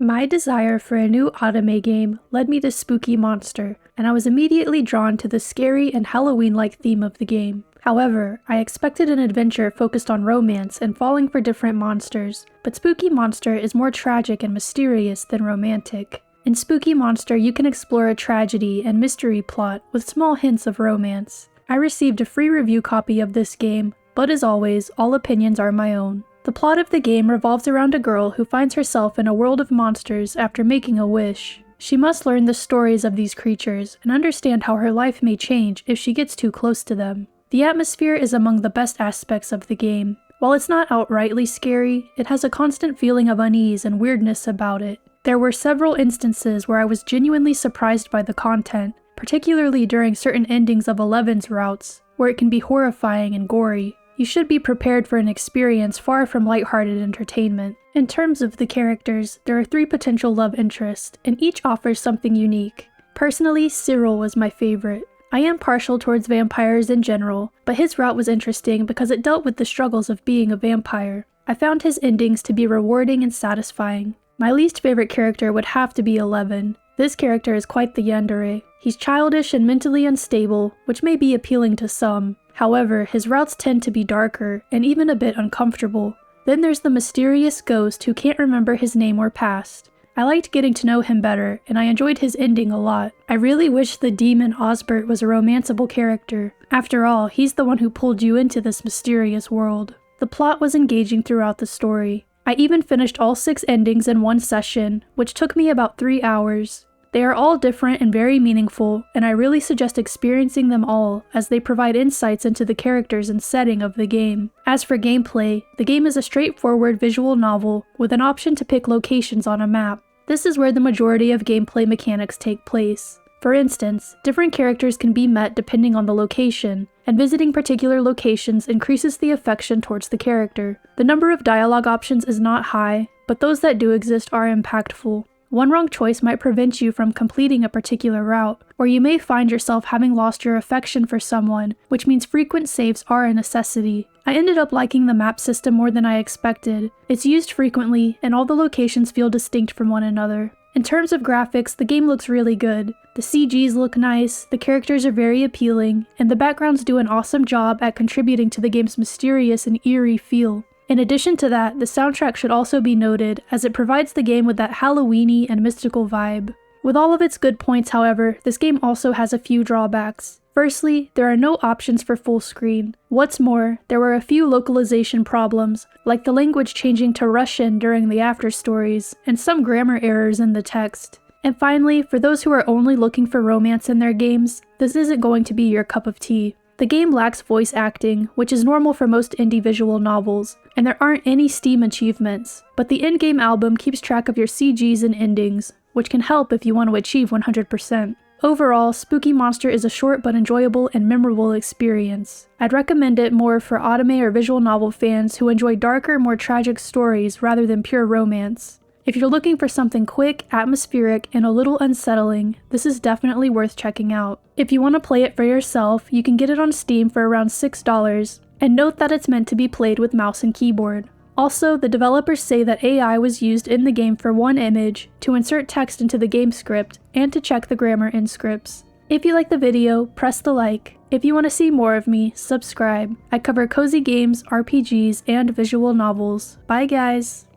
My desire for a new otome game led me to Spooky Monster, and I was immediately drawn to the scary and Halloween-like theme of the game. However, I expected an adventure focused on romance and falling for different monsters, but Spooky Monster is more tragic and mysterious than romantic. In Spooky Monster, you can explore a tragedy and mystery plot with small hints of romance. I received a free review copy of this game, but as always, all opinions are my own. The plot of the game revolves around a girl who finds herself in a world of monsters after making a wish. She must learn the stories of these creatures and understand how her life may change if she gets too close to them. The atmosphere is among the best aspects of the game. While it's not outrightly scary, it has a constant feeling of unease and weirdness about it. There were several instances where I was genuinely surprised by the content, particularly during certain endings of Eleven's routes, where it can be horrifying and gory. You should be prepared for an experience far from lighthearted entertainment. In terms of the characters, there are 3 potential love interests, and each offers something unique. Personally, Cyril was my favorite. I am partial towards vampires in general, but his route was interesting because it dealt with the struggles of being a vampire. I found his endings to be rewarding and satisfying. My least favorite character would have to be 11. This character is quite the yandere. He's childish and mentally unstable, which may be appealing to some. However, his routes tend to be darker and even a bit uncomfortable. Then there's the mysterious ghost who can't remember his name or past. I liked getting to know him better, and I enjoyed his ending a lot. I really wish the demon Osbert was a romanceable character. After all, he's the one who pulled you into this mysterious world. The plot was engaging throughout the story. I even finished all 6 endings in one session, which took me about 3 hours. They are all different and very meaningful, and I really suggest experiencing them all, as they provide insights into the characters and setting of the game. As for gameplay, the game is a straightforward visual novel, with an option to pick locations on a map. This is where the majority of gameplay mechanics take place. For instance, different characters can be met depending on the location, and visiting particular locations increases the affection towards the character. The number of dialogue options is not high, but those that do exist are impactful. One wrong choice might prevent you from completing a particular route, or you may find yourself having lost your affection for someone, which means frequent saves are a necessity. I ended up liking the map system more than I expected. It's used frequently, and all the locations feel distinct from one another. In terms of graphics, the game looks really good. The CGs look nice, the characters are very appealing, and the backgrounds do an awesome job at contributing to the game's mysterious and eerie feel. In addition to that, the soundtrack should also be noted, as it provides the game with that Halloween-y and mystical vibe. With all of its good points, however, this game also has a few drawbacks. Firstly, there are no options for full screen. What's more, there were a few localization problems, like the language changing to Russian during the after stories, and some grammar errors in the text. And finally, for those who are only looking for romance in their games, this isn't going to be your cup of tea. The game lacks voice acting, which is normal for most indie visual novels, and there aren't any Steam achievements, but the in-game album keeps track of your CGs and endings, which can help if you want to achieve 100%. Overall, Spooky Monster is a short but enjoyable and memorable experience. I'd recommend it more for otome or visual novel fans who enjoy darker, more tragic stories rather than pure romance. If you're looking for something quick, atmospheric, and a little unsettling, this is definitely worth checking out. If you want to play it for yourself, you can get it on Steam for around $6, and note that it's meant to be played with mouse and keyboard. Also, the developers say that AI was used in the game for one image, to insert text into the game script, and to check the grammar in scripts. If you like the video, press the like. If you want to see more of me, subscribe. I cover cozy games, RPGs, and visual novels. Bye guys!